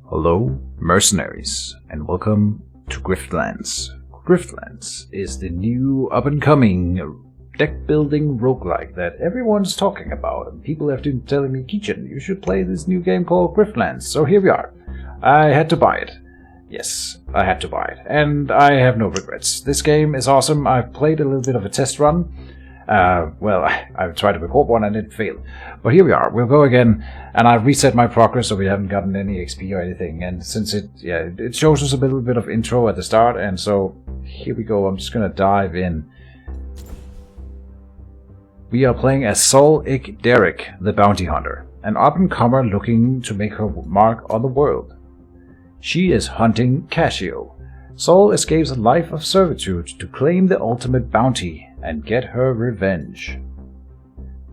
Hello, mercenaries, and welcome to Griftlands. Griftlands is the new up-and-coming deck-building roguelike that everyone's talking about, and people have been telling me, Keejchen, you should play this new game called Griftlands. So here we are. I had to buy it. Yes, I had to buy it, and I have no regrets. This game is awesome. I've played a little bit of a test run. I've tried to record one and it failed. But here we are. We'll go again, and I've reset my progress so we haven't gotten any XP or anything. And since it shows us a little bit of intro at the start, and so here we go. I'm just gonna dive in. We are playing as Sol-Ik Derek, the bounty hunter, an up-and-comer looking to make her mark on the world. She is hunting Cassio. Sol escapes a life of servitude to claim the ultimate bounty and get her revenge.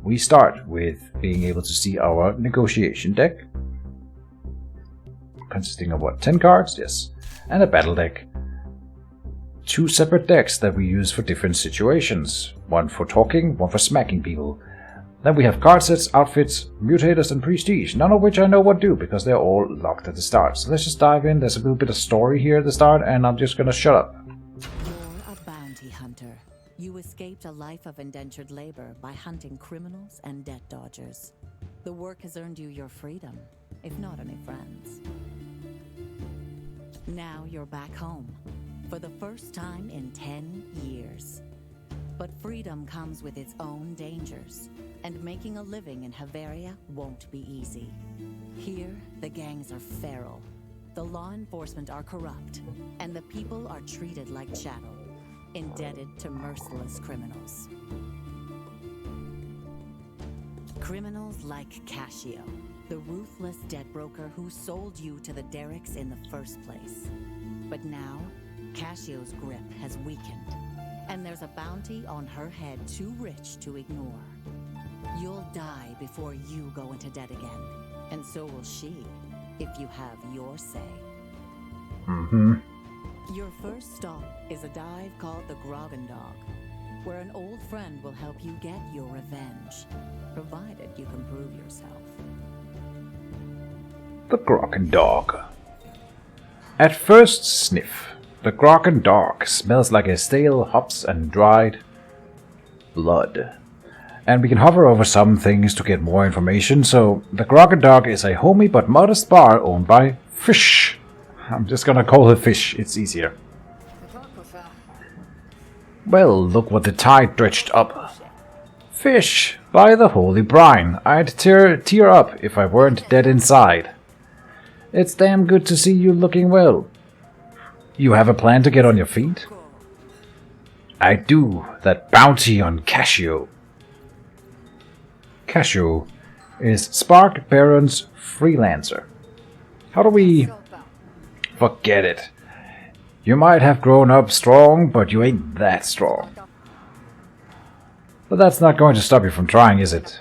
We start with being able to see our negotiation deck, consisting of 10 cards? Yes. And a battle deck. 2 separate decks that we use for different situations. One for talking, one for smacking people. Then we have card sets, outfits, mutators, and prestige, none of which I know what do because they're all locked at the start. So let's just dive in. There's a little bit of story here at the start, and I'm just gonna shut up. You're a bounty hunter. You escaped a life of indentured labor by hunting criminals and debt dodgers. The work has earned you your freedom, if not any friends. Now you're back home, for the first time in 10 years. But freedom comes with its own dangers, and making a living in Havaria won't be easy. Here, the gangs are feral, the law enforcement are corrupt, and the people are treated like chattel, indebted to merciless criminals. Criminals like Cassio, the ruthless debt broker who sold you to the Derricks in the first place. But now, Cassio's grip has weakened, and there's a bounty on her head too rich to ignore. You'll die before you go into debt again, and so will she, if you have your say. Your first stop is a dive called the Dog, where an old friend will help you get your revenge, provided you can prove yourself. The Dog. At first sniff, the Dog smells like a stale hops and dried blood. And we can hover over some things to get more information. So the Dog is a homey but modest bar owned by Fish. I'm just gonna call her Fish, it's easier. Well, look what the tide dredged up. Fish, by the holy brine, I'd tear up if I weren't dead inside. It's damn good to see you looking well. You have a plan to get on your feet? I do, that bounty on Cassio. Cassio is Spark Baron's freelancer. How do we... Forget it. You might have grown up strong, but you ain't that strong. But that's not going to stop you from trying, is it?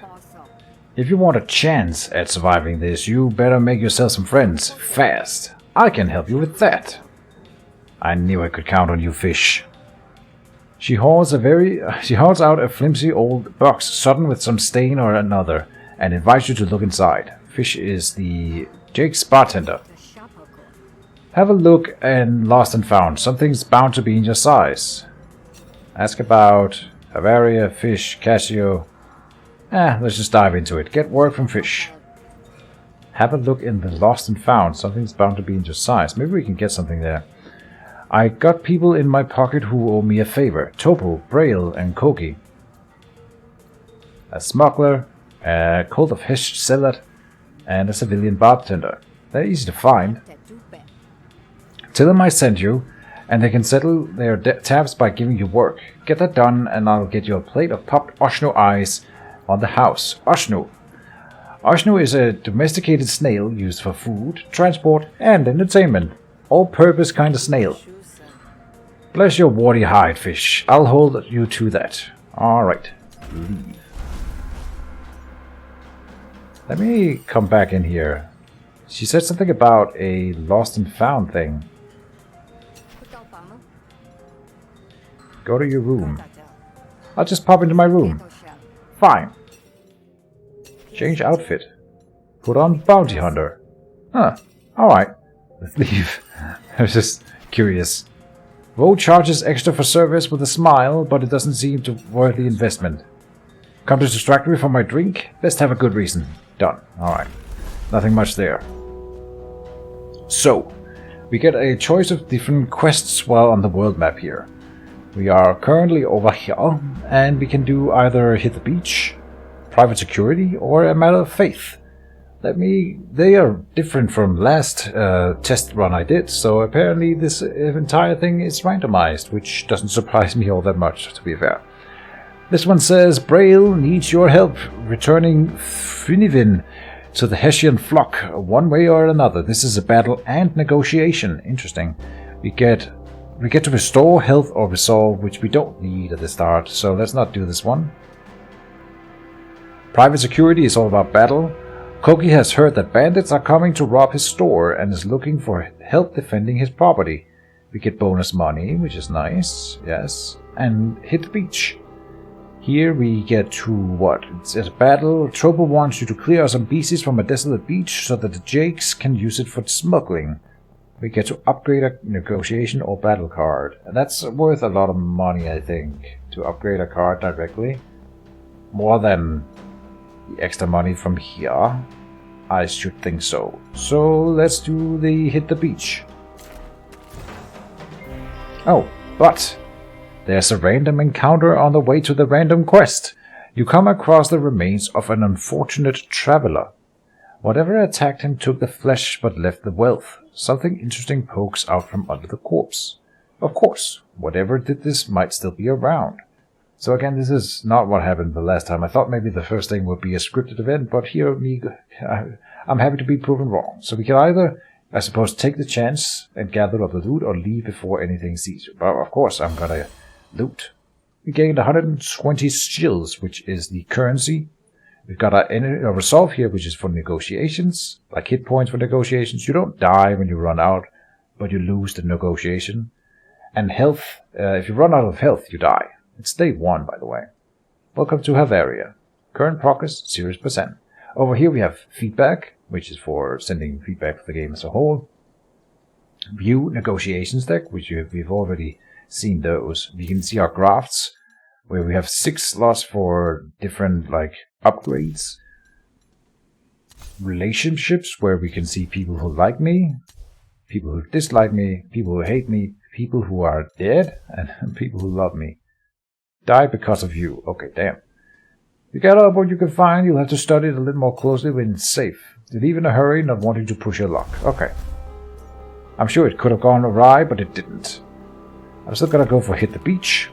If you want a chance at surviving this, you better make yourself some friends, fast. I can help you with that. I knew I could count on you, Fish. She hauls out a flimsy old box sodden with some stain or another, and invites you to look inside. Fish is the Jake's bartender. Have a look and lost and found. Something's bound to be in your size. Ask about Havaria, Fish, Cassio. Let's just dive into it. Get word from Fish. Have a look in the lost and found. Something's bound to be in your size. Maybe we can get something there. I got people in my pocket who owe me a favor. Topo, Braille, and Koki. A smuggler, a cult of Hesh zealot, and a civilian bartender. They're easy to find. Tell them I sent you, and they can settle their tabs by giving you work. Get that done, and I'll get you a plate of popped Oshno eyes on the house. Oshno. Oshno is a domesticated snail used for food, transport, and entertainment. All-purpose kind of snail. Bless your warty hide, Fish. I'll hold you to that. Alright. Leave. Let me come back in here. She said something about a lost and found thing. Go to your room. I'll just pop into my room. Fine. Change outfit. Put on bounty hunter. Huh. Alright. Let's leave. I was just curious. Road charges extra for service with a smile, but it doesn't seem to worth the investment. Come to distract me from my drink? Best have a good reason. Done. Alright. Nothing much there. So, we get a choice of different quests while on the world map here. We are currently over here, and we can do either hit the beach, private security, or a matter of faith. They are different from last test run I did, so apparently this entire thing is randomized, which doesn't surprise me all that much, to be fair. This one says, Braille needs your help returning Finivin to the Hessian flock, one way or another. This is a battle and negotiation. Interesting. We get to restore health or resolve, which we don't need at the start, so let's not do this one. Private security is all about battle. Koki has heard that bandits are coming to rob his store and is looking for help defending his property. We get bonus money, which is nice, yes. And hit the beach. Here we get to what? It's a battle. Tropo wants you to clear some pieces from a desolate beach so that the Jakes can use it for smuggling. We get to upgrade a negotiation or battle card. And that's worth a lot of money, I think, to upgrade a card directly. More than the extra money from here. I should think so. So let's do the hit the beach. Oh, but there's a random encounter on the way to the random quest. You come across the remains of an unfortunate traveler. Whatever attacked him took the flesh but left the wealth. Something interesting pokes out from under the corpse. Of course, whatever did this might still be around. So again, this is not what happened the last time. I thought maybe the first thing would be a scripted event, but here I'm happy to be proven wrong. So we can either, I suppose, take the chance and gather up the loot or leave before anything sees you. But of course, I'm gonna loot. We gained 120 skills, which is the currency. We've got a resolve here, which is for negotiations, like hit points for negotiations. You don't die when you run out, but you lose the negotiation. And health, if you run out of health, you die. It's day 1, by the way. Welcome to Havaria. Current progress, 0%. Over here we have feedback, which is for sending feedback for the game as a whole. View negotiations deck, which we've already seen those. We can see our crafts, where we have 6 slots for different upgrades. Relationships, where we can see people who like me, people who dislike me, people who hate me, people who are dead, and people who love me. Die because of you. Okay, damn. You gather up what you can find. You'll have to study it a little more closely when it's safe. You leave in a hurry, not wanting to push your luck. Okay. I'm sure it could have gone awry, but it didn't. I'm still gonna go for hit the beach.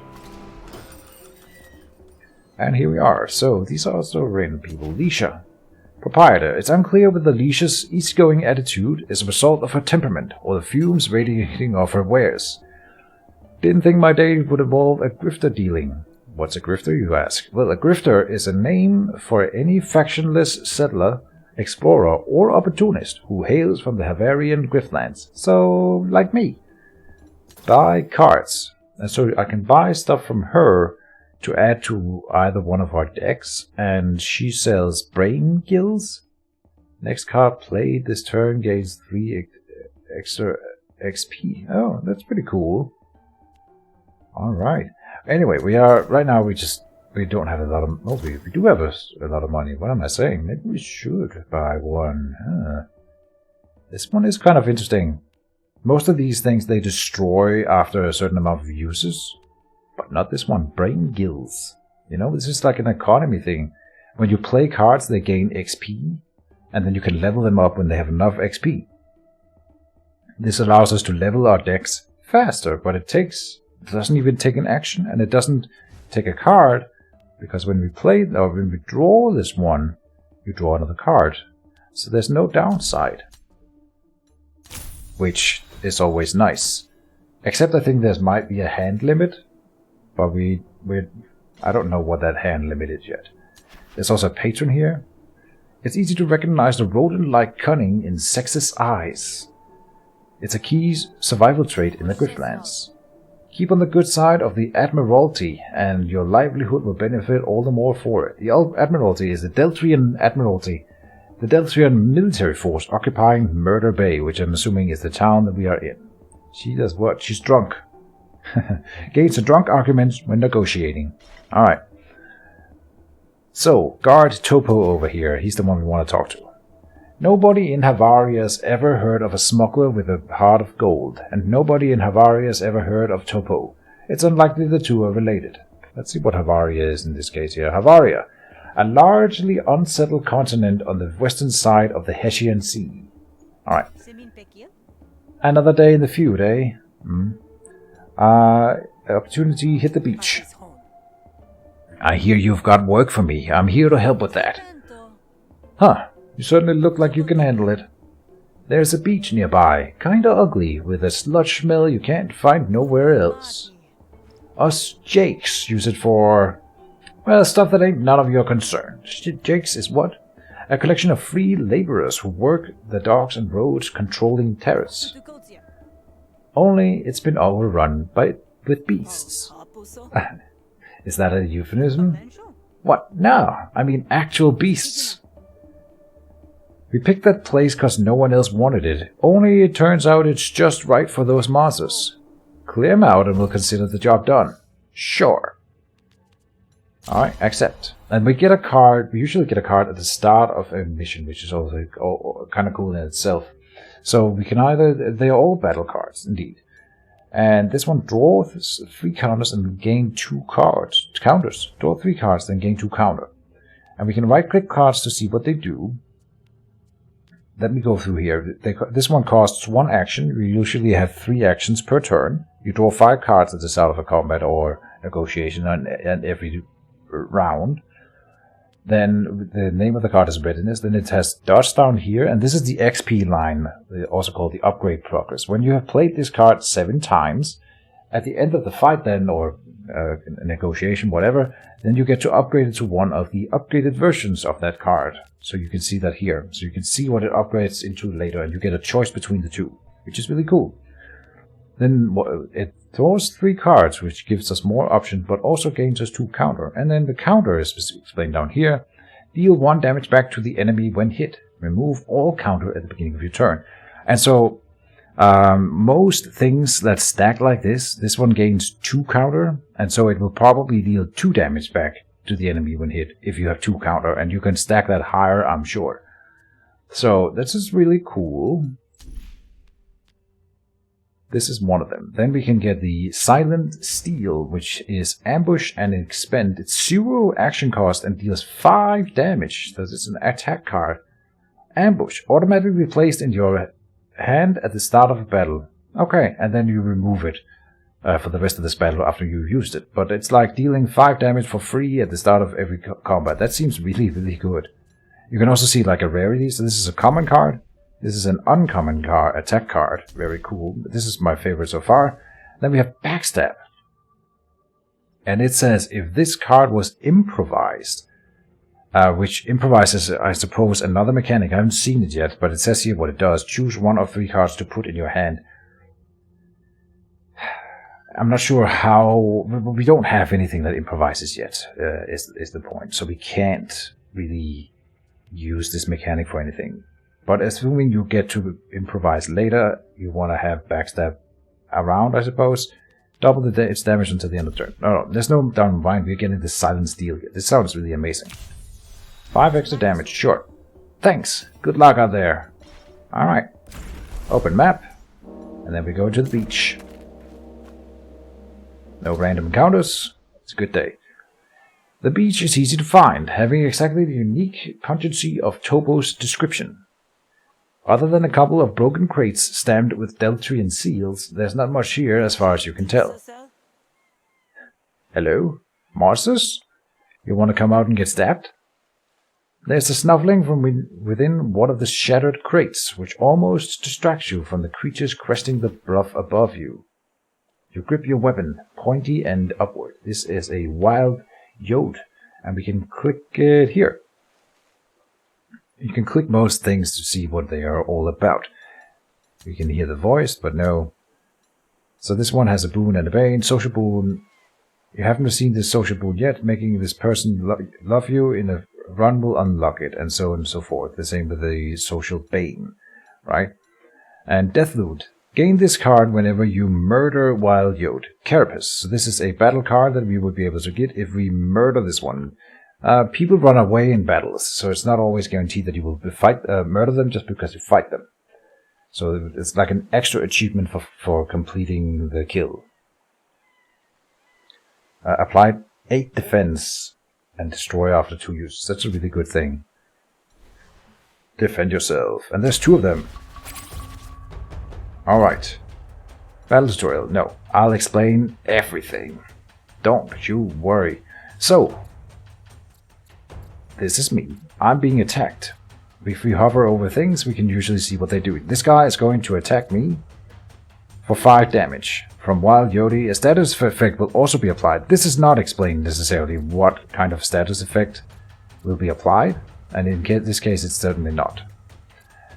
And here we are. So, these are also random people. Leisha. Proprietor. It's unclear whether Leisha's easygoing attitude is a result of her temperament or the fumes radiating off her wares. Didn't think my day would involve a grifter dealing. What's a grifter, you ask? Well, a grifter is a name for any factionless settler, explorer, or opportunist who hails from the Havarian Griftlands. So, like me. Buy cards. And so I can buy stuff from her to add to either one of our decks, and she sells brain gills. Next card played this turn gains 3 extra XP. Oh, that's pretty cool. Alright. Anyway, we don't have a lot of... Oh, we do have a lot of money. What am I saying? Maybe we should buy one. This one is kind of interesting. Most of these things they destroy after a certain amount of uses. But not this one. Brain gills. You know, this is like an economy thing. When you play cards, they gain XP. And then you can level them up when they have enough XP. This allows us to level our decks faster, but it doesn't even take an action, and it doesn't take a card, because when we draw this one, you draw another card. So there's no downside. Which is always nice. Except I think there might be a hand limit, but I don't know what that hand limit is yet. There's also a patron here. It's easy to recognize the rodent-like cunning in Sex's eyes. It's a key survival trait in the Griftlands. Keep on the good side of the Admiralty, and your livelihood will benefit all the more for it. The Admiralty is the Deltrian Admiralty, The Deltrian military force occupying Murder Bay, which I'm assuming is the town that we are in. She does what? She's drunk. Gains a drunk argument when negotiating. Alright. So, guard Topo over here. He's the one we want to talk to. Nobody in Havaria's ever heard of a smuggler with a heart of gold, and nobody in Havaria's ever heard of Topo. It's unlikely the two are related. Let's see what Havaria is in this case here. Havaria, a largely unsettled continent on the western side of the Hessian Sea. Alright. Another day in the feud, eh? Opportunity hit the beach. I hear you've got work for me. I'm here to help with that. Huh. You certainly look like you can handle it. There's a beach nearby, kinda ugly, with a sludge smell you can't find nowhere else. Us Jakes use it for, well, stuff that ain't none of your concern. Jakes is what? A collection of free laborers who work the docks and roads controlling terrace. Only it's been overrun with beasts. Is that a euphemism? What? No, I mean actual beasts. We picked that place cause no one else wanted it, only it turns out it's just right for those monsters. Clear them out and we'll consider the job done. Sure. Alright, accept. And we get a card, we usually get a card at the start of a mission, which is also kind of cool in itself. So we can either, they are all battle cards, indeed. And this one, draw 3 counters and gain 2 counters. Draw 3 cards, then gain 2 counter. And we can right-click cards to see what they do. Let me go through here. This one costs 1 action. We usually have 3 actions per turn. You draw 5 cards at the start of a combat or negotiation and every round. Then the name of the card is readiness. Then it has dodge down here. And this is the XP line, also called the upgrade progress. When you have played this card 7 times, at the end of the fight then, or negotiation, whatever, then you get to upgrade it to one of the upgraded versions of that card. So you can see that here. So you can see what it upgrades into later, and you get a choice between the two, which is really cool. Then it draws 3 cards, which gives us more options, but also gains us 2 counter. And then the counter is explained down here. Deal 1 damage back to the enemy when hit. Remove all counter at the beginning of your turn. And so most things that stack like this one gains 2 counter, and so it will probably deal 2 damage back to the enemy when hit if you have 2 counter, and you can stack that higher, I'm sure. So this is really cool. This is one of them. Then we can get the Silent Steel, which is ambush and expend. It's 0 action cost and deals 5 damage. So it's an attack card. Ambush, automatically placed in your hand at the start of a battle. Okay, and then you remove it for the rest of this battle after you've used it. But it's like dealing 5 damage for free at the start of every combat. That seems really, really good. You can also see like a rarity. So this is a common card. This is an uncommon card, attack card. Very cool. This is my favorite so far. Then we have Backstab. And it says if this card was improvised, which improvises, I suppose, another mechanic. I haven't seen it yet, but it says here what it does. Choose 1 of 3 cards to put in your hand. I'm not sure how... We don't have anything that improvises yet, is the point. So we can't really use this mechanic for anything. But assuming you get to improvise later, you want to have Backstab around, I suppose. Double its damage until the end of the turn. No, there's no down mind. We're getting the Silent Steel here. This sounds really amazing. 5 extra damage, sure. Thanks. Good luck out there. Alright. Open map. And then we go to the beach. No random encounters. It's a good day. The beach is easy to find, having exactly the unique pungency of Topo's description. Other than a couple of broken crates stamped with Deltrian seals, there's not much here as far as you can tell. Hello? Monsters? You want to come out and get stabbed? There's a snuffling from within one of the shattered crates, which almost distracts you from the creatures cresting the bluff above you. You grip your weapon, pointy and upward. This is a wild yode, and we can click it here. You can click most things to see what they are all about. You can hear the voice, but no. So this one has a boon and a bane. Social boon. You haven't seen this social boon yet, making this person love you in a run will unlock it, and so on and so forth. The same with the social bane, right? And Death Loot. Gain this card whenever you murder Wild Yod. Carapace. So this is a battle card that we would be able to get if we murder this one. People run away in battles, so it's not always guaranteed that you will murder them just because you fight them. So it's like an extra achievement for completing the kill. Applied 8 defense and destroy after 2 uses. That's a really good thing. Defend yourself. And there's 2 of them. Alright. Battle tutorial. No, I'll explain everything. Don't you worry. So, this is me. I'm being attacked. If we hover over things, we can usually see what they do. This guy is going to attack me for 5 damage. From Wild Yodi, a status effect will also be applied. This is not explained necessarily what kind of status effect will be applied, and in this case it's certainly not.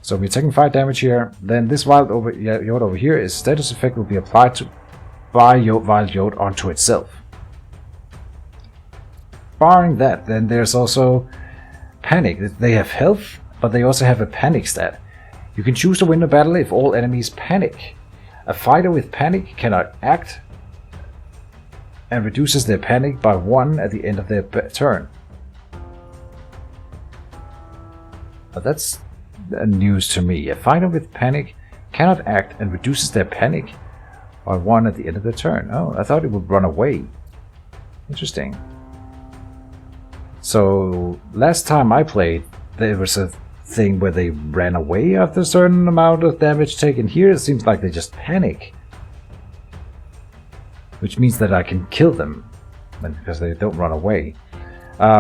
So we're taking 5 damage here, then this Wild Yod over here is status effect will be applied by Wild Yod onto itself. Barring that, then there's also Panic. They have health, but they also have a Panic stat. You can choose to win a battle if all enemies panic. A fighter with Panic cannot act and reduces their Panic by 1 at the end of their turn. But that's news to me. A fighter with Panic cannot act and reduces their Panic by 1 at the end of their turn. Oh, I thought it would run away. Interesting. So, last time I played, there was a thing where they ran away after a certain amount of damage taken. Here it seems like they just panic. Which means that I can kill them, because they don't run away.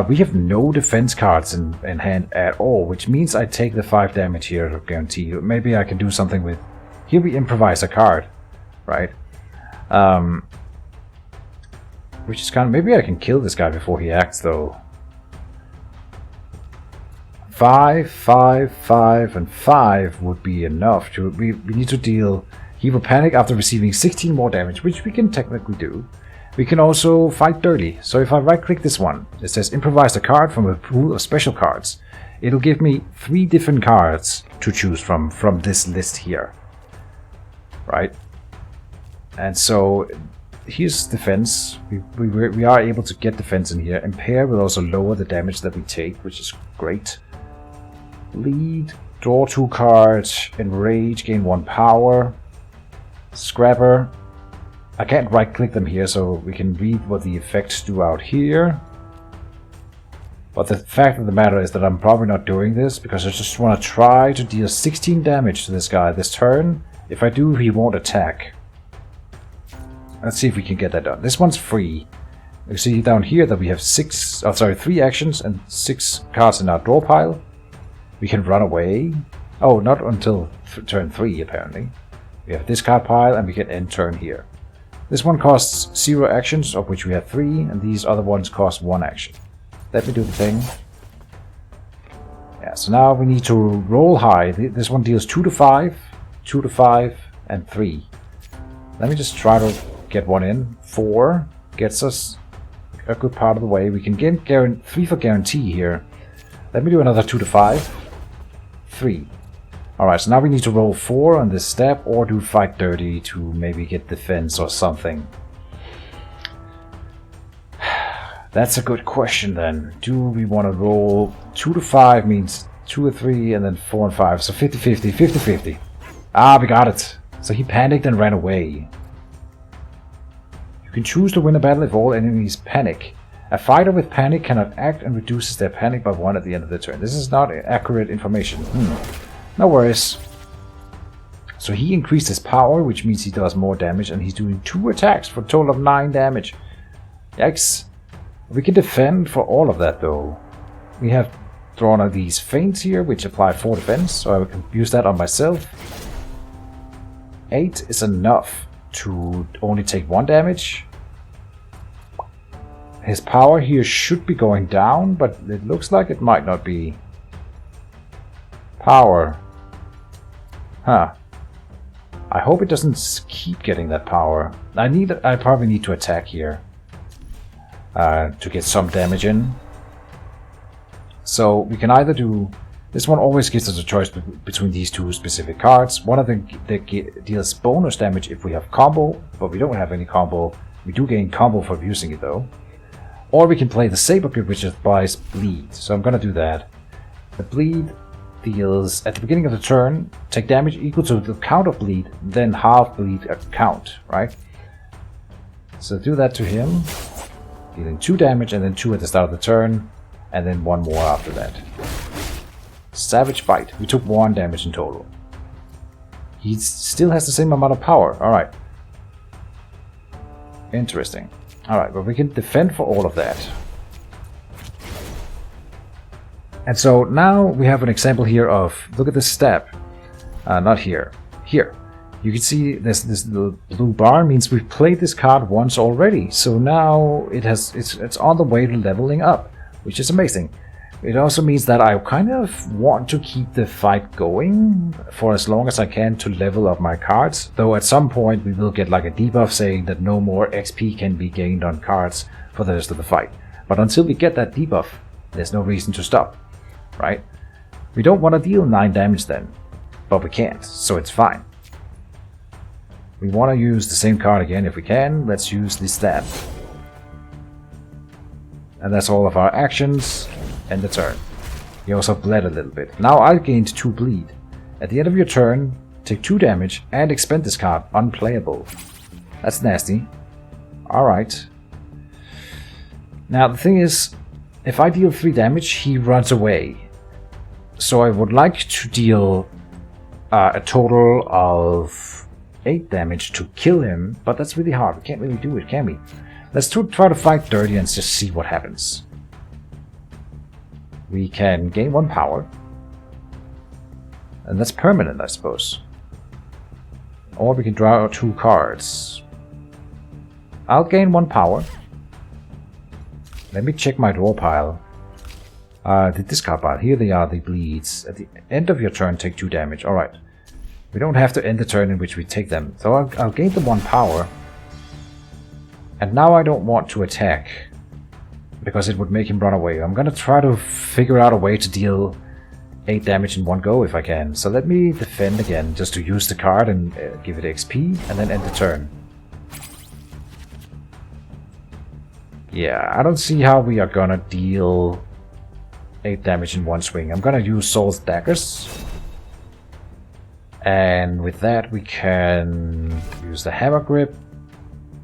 We have no defense cards in hand at all, which means I take the 5 damage here to guarantee. Maybe I can do something with... Here we improvise a card, right? Which is kind of... Maybe I can kill this guy before he acts, though. 5, 5, 5, and 5 would be enough. We need to deal... He will panic after receiving 16 more damage, which we can technically do. We can also fight dirty. So if I right-click this one, it says improvise a card from a pool of special cards. It'll give me 3 different cards to choose from this list here. Right? And so here's defense. We are able to get defense in here. Impair will also lower the damage that we take, which is great. Lead, draw 2 cards. Enrage, gain 1 power. Scrapper. I can't right-click them here, so we can read what the effects do out here. But the fact of the matter is that I'm probably not doing this, because I just want to try to deal 16 damage to this guy this turn. If I do, he won't attack. Let's see if we can get that done. This one's free. You see down here that we have 3 actions and 6 cards in our draw pile. We can run away. Oh, not until turn 3, apparently. We have this card pile, and we can end turn here. This one costs 0 actions, of which we have 3, and these other ones cost 1 action. Let me do the thing. Yeah, so now we need to roll high. This one deals 2 to 5, 2 to 5, and 3. Let me just try to get one in. 4 gets us a good part of the way. We can get 3 for guarantee here. Let me do another 2 to 5. 3. Alright, so now we need to roll 4 on this step, or do fight dirty to maybe get defense or something. That's a good question then. Do we want to roll 2 to 5 means 2 or 3 and then 4 and 5. So 50-50, 50-50. Ah, we got it. So he panicked and ran away. You can choose to win a battle if all enemies panic. A fighter with panic cannot act and reduces their panic by 1 at the end of the turn. This is not accurate information. No worries. So he increased his power, which means he does more damage, and he's doing 2 attacks for a total of 9 damage. Yikes. We can defend for all of that, though. We have drawn out these feints here, which apply 4 defense, so I can use that on myself. 8 is enough to only take 1 damage. His power here should be going down, but it looks like it might not be. Power. Huh. I hope it doesn't keep getting that power. I probably need to attack here. To get some damage in. So we can either do... This one always gives us a choice between these two specific cards. One of them deals bonus damage if we have combo, but we don't have any combo. We do gain combo for using it though. Or we can play the Saber Grip, which applies bleed. So I'm gonna do that. The bleed deals, at the beginning of the turn, take damage equal to the count of bleed, then half bleed count, right? So do that to him, dealing 2 damage and then 2 at the start of the turn, and then 1 more after that. Savage Bite. We took 1 damage in total. He still has the same amount of power. Alright. Interesting. Alright, but we can defend for all of that. And so now we have an example here of, look at this stab. Not here. Here. You can see this little blue bar means we've played this card once already. So now it's on the way to leveling up, which is amazing. It also means that I kind of want to keep the fight going for as long as I can to level up my cards. Though at some point we will get like a debuff saying that no more XP can be gained on cards for the rest of the fight. But until we get that debuff, there's no reason to stop, right? We don't want to deal 9 damage then, but we can't, so it's fine. We want to use the same card again if we can. Let's use the stab. And that's all of our actions. End the turn. He also bled a little bit. Now I gained 2 bleed. At the end of your turn, take 2 damage and expend this card. Unplayable. That's nasty. Alright. Now the thing is, if I deal 3 damage, he runs away. So I would like to deal a total of 8 damage to kill him, but that's really hard. We can't really do it, can we? Let's try to fight dirty and just see what happens. We can gain 1 power. And that's permanent, I suppose. Or we can draw 2 cards. I'll gain 1 power. Let me check my draw pile. The discard pile. Here they are, the bleeds. At the end of your turn, take 2 damage. Alright. We don't have to end the turn in which we take them. So I'll gain the 1 power. And now I don't want to attack, because it would make him run away. I'm gonna try to figure out a way to deal 8 damage in one go if I can. So let me defend again, just to use the card and give it XP, and then end the turn. Yeah, I don't see how we are gonna deal 8 damage in one swing. I'm gonna use Soul's Daggers. And with that we can use the Hammer Grip.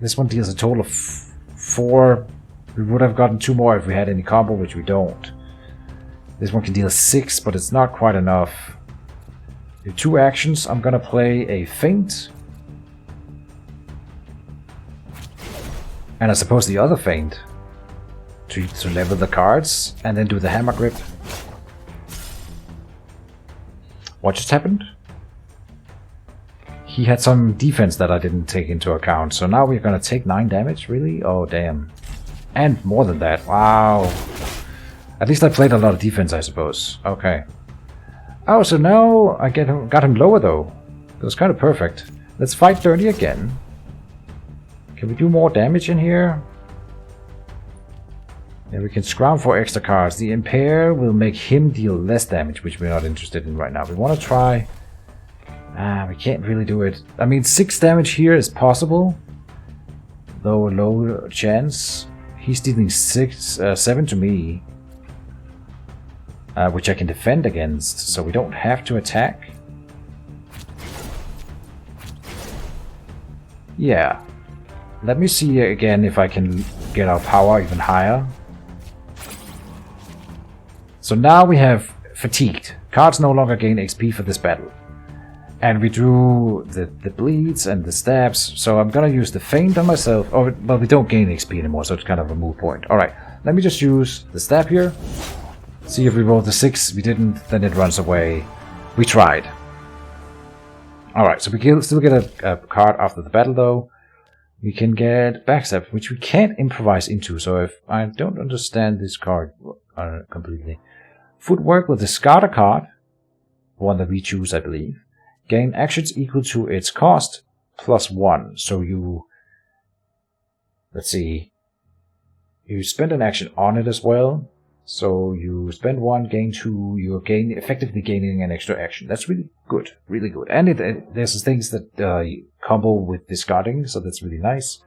This one deals a total of 4. We would have gotten 2 more if we had any combo, which we don't. This one can deal 6, but it's not quite enough. In 2 actions, I'm gonna play a Feint. And I suppose the other Feint to level the cards, and then do the Hammer Grip. What just happened? He had some defense that I didn't take into account, so now we're gonna take 9 damage, really? Oh damn. And more than that, wow. At least I played a lot of defense, I suppose. Okay. Oh, so now I got him lower though. It was kind of perfect. Let's fight dirty again. Can we do more damage in here? Yeah, we can scrounge for extra cards. The Impair will make him deal less damage, which we're not interested in right now. We want to try... we can't really do it. I mean, 6 damage here is possible, though a low chance. He's dealing 7 to me, which I can defend against, so we don't have to attack. Yeah. Let me see again if I can get our power even higher. So now we have Fatigued. Cards no longer gain XP for this battle. And we drew the bleeds and the stabs, so I'm gonna use the Feint on myself. Oh, but we don't gain XP anymore, so it's kind of a moot point. Alright, let me just use the stab here. See if we rolled the 6. We didn't, then it runs away. We tried. Alright, so we can still get a card after the battle though. We can get Backstab, which we can't improvise into, so if I don't understand this card completely. Footwork will discard a card, one that we choose, I believe. Gain actions equal to its cost plus 1. So you... Let's see. You spend an action on it as well. So you spend 1, gain 2, you're effectively gaining an extra action. That's really good, really good. And there's things that combo with discarding, so that's really nice.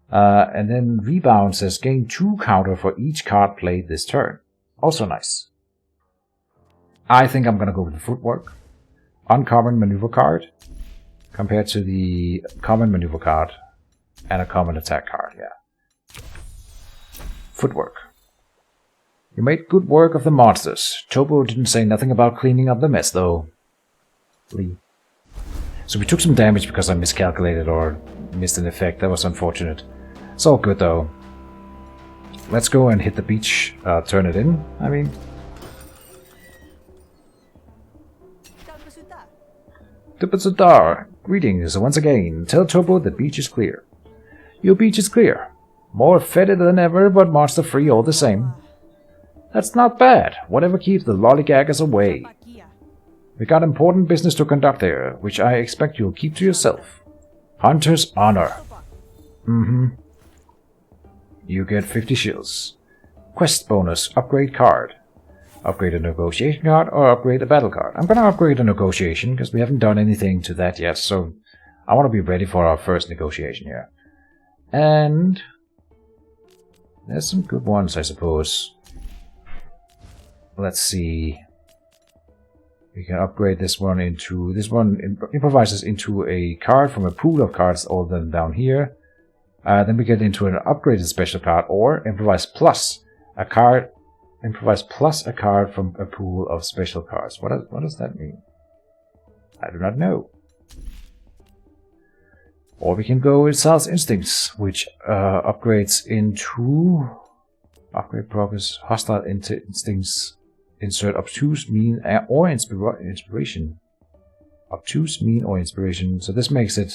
And then Rebound says gain 2 counter for each card played this turn. Also nice. I think I'm gonna go with the Footwork. Uncommon maneuver card compared to the common maneuver card and a common attack card, yeah. Footwork. You made good work of the monsters. Tobo didn't say nothing about cleaning up the mess, though. Lee. So we took some damage because I miscalculated or missed an effect. That was unfortunate. It's all good, though. Let's go and hit the beach. Turn it in, I mean. Dupazadar, greetings once again. Tell Tobo the beach is clear. Your beach is clear. More fetid than ever, but monster-free all the same. That's not bad. Whatever keeps the lollygaggers away. We got important business to conduct there, which I expect you'll keep to yourself. Hunter's honor. You get 50 shields. Quest bonus, upgrade card. Upgrade a negotiation card or upgrade a battle card. I'm gonna upgrade a negotiation because we haven't done anything to that yet, so I want to be ready for our first negotiation here. And there's some good ones, I suppose. Let's see. We can upgrade this one into... This one improvises into a card from a pool of cards, all of them down here. Then we get into an upgraded special card, or improvise plus a card. Improvise plus a card from a pool of special cards. What does that mean? I do not know. Or we can go with Sal's Instincts, which upgrades into... Upgrade progress, hostile instincts. Insert obtuse, mean, or inspiration. Obtuse, mean, or inspiration. So this makes it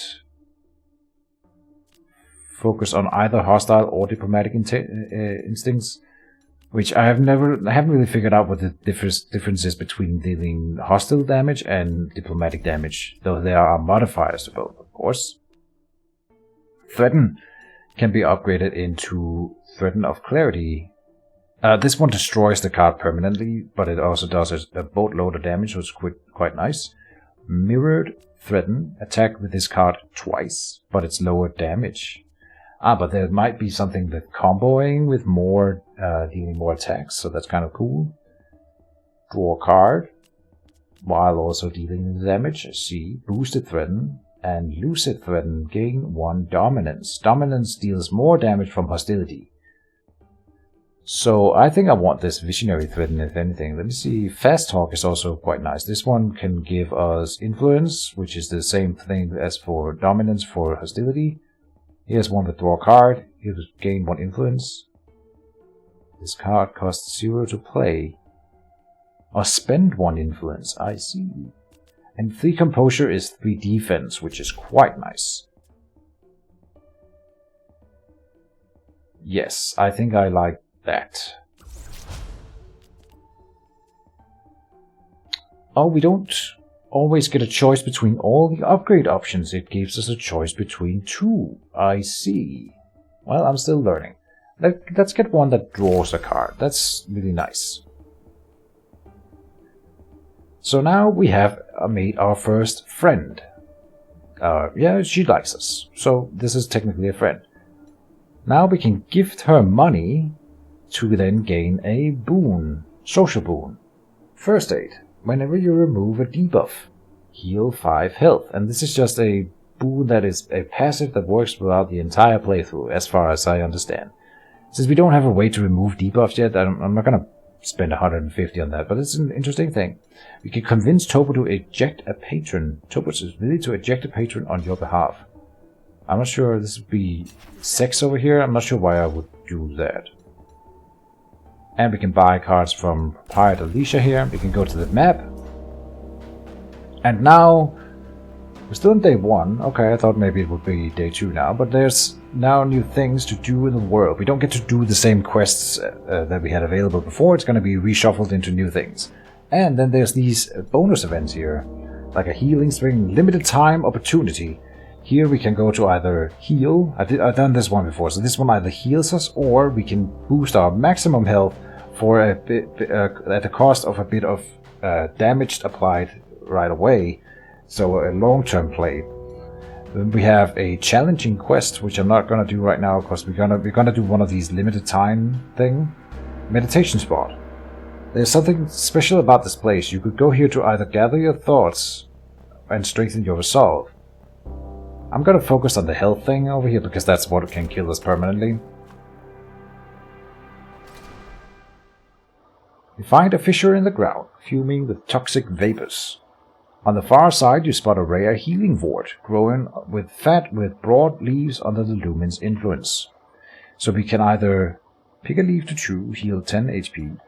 focus on either hostile or diplomatic instincts, which I haven't really figured out what the difference is between dealing hostile damage and diplomatic damage, though there are modifiers to both, of course. Threaten can be upgraded into Threaten of Clarity. This one destroys the card permanently, but it also does a boatload of damage, which is quite nice. Mirrored Threaten, attack with this card twice, but it's lower damage. But there might be something with comboing with more, dealing more attacks, so that's kind of cool. Draw a card, while also dealing damage. I see. Boosted Threaten and Lucid Threaten gain 1 Dominance. Dominance deals more damage from hostility. So I think I want this Visionary Threaten, if anything. Let me see. Fast Talk is also quite nice. This one can give us Influence, which is the same thing as for Dominance for hostility. Here's one with draw a card. He'll gain 1 Influence. This card costs 0 to play. Or spend 1 Influence. I see. And 3 Composure is 3 Defense, which is quite nice. Yes, I think I like that. Oh, we don't always get a choice between all the upgrade options. It gives us a choice between 2. I see. Well, I'm still learning. Let's get one that draws a card. That's really nice. So now we have made our first friend. Yeah, she likes us. So this is technically a friend. Now we can gift her money to then gain a boon. Social boon. First aid. Whenever you remove a debuff, heal 5 health. And this is just a boon that is a passive that works throughout the entire playthrough, as far as I understand. Since we don't have a way to remove debuffs yet, I'm not going to spend 150 on that, but it's an interesting thing. We can convince Tobo to eject a patron. Tobo is willing to eject a patron on your behalf. I'm not sure this would be sex over here. I'm not sure why I would do that. And we can buy cards from Pirate Alicia here. We can go to the map. And now, we're still on day 1. Okay, I thought maybe it would be day 2 now. But there's now new things to do in the world. We don't get to do the same quests that we had available before. It's going to be reshuffled into new things. And then there's these bonus events here. Like a healing string, limited time opportunity. Here we can go to either heal. I've done this one before. So this one either heals us or we can boost our maximum health for a bit, at the cost of a bit of damage applied right away. So a long-term play. Then we have a challenging quest, which I'm not gonna do right now because we're gonna do one of these limited time thing. Meditation spot. There's something special about this place. You could go here to either gather your thoughts and strengthen your resolve. I'm gonna focus on the health thing over here because that's what can kill us permanently. You find a fissure in the ground, fuming with toxic vapors. On the far side you spot a rare healing wort, growing with fat with broad leaves under the lumen's influence. So we can either pick a leaf to chew, heal 10 HP,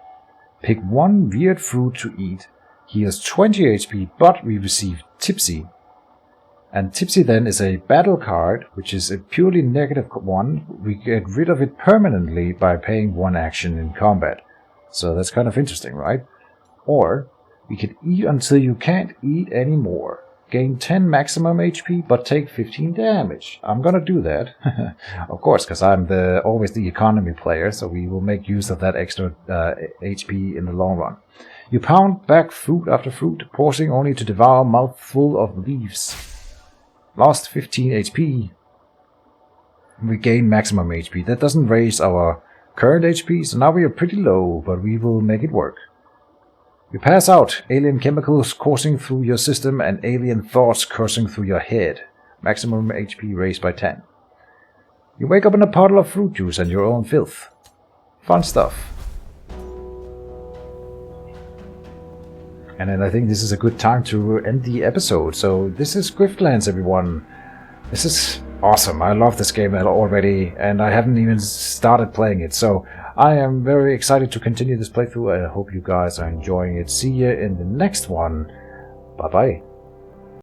pick one weird fruit to eat, heals 20 HP, but we receive Tipsy. And Tipsy then is a battle card, which is a purely negative one. We get rid of it permanently by paying one action in combat. So that's kind of interesting, right? Or we can eat until you can't eat anymore. Gain 10 maximum HP, but take 15 damage. I'm gonna do that. Of course, because I'm always the economy player, so we will make use of that extra HP in the long run. You pound back fruit after fruit, pausing only to devour a mouthful of leaves. Lost 15 HP. We gain maximum HP. That doesn't raise our current HP, so now we are pretty low, but we will make it work. You pass out, alien chemicals coursing through your system and alien thoughts coursing through your head. Maximum HP raised by 10. You wake up in a puddle of fruit juice and your own filth. Fun stuff. And then I think this is a good time to end the episode. So this is Griftlands, everyone. This is awesome. I love this game already, and I haven't even started playing it. So I am very excited to continue this playthrough, and I hope you guys are enjoying it. See you in the next one. Bye-bye.